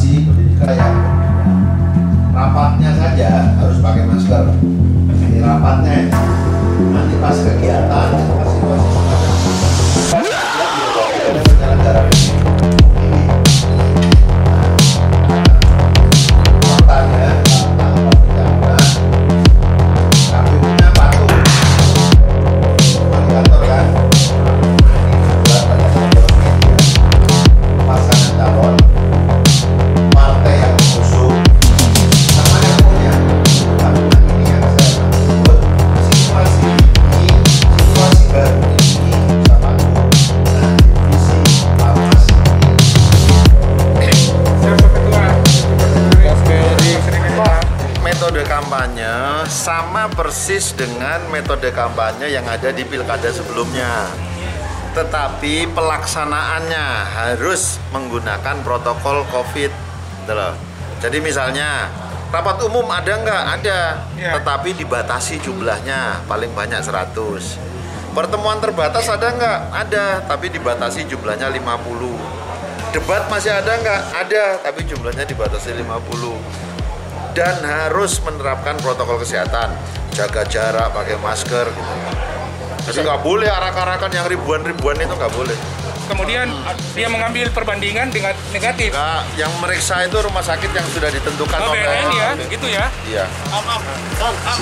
simulasi pendidikan yang rapatnya saja harus pakai masker. Ini rapatnya, nanti pas kegiatan pas situasi semacam jarak ini faktanya KPU-nya patuh kantor kan pasangan calon partai yang mengusung sama yang punya tabungan ini yang saya sebut situasi baru ini sama dengan divisi farmasi metode kampanye sama persis dengan metode kampanye yang ada di pilkada sebelumnya, tetapi pelaksanaannya harus menggunakan protokol COVID. Gitu loh. Jadi misalnya rapat umum ada nggak? Ada, tetapi dibatasi jumlahnya, paling banyak 100. Pertemuan terbatas ada nggak? Ada, tapi dibatasi jumlahnya 50. Debat masih ada nggak? Ada, tapi jumlahnya dibatasi 50. Dan harus menerapkan protokol kesehatan, jaga jarak, pakai masker gitu. Jadi nggak boleh arak-arakan yang ribuan-ribuan itu nggak boleh. Kemudian dia mengambil perbandingan dengan negatif. Nah, yang meriksa itu rumah sakit yang sudah ditentukan BRN ya, gitu ya? Iya. Am,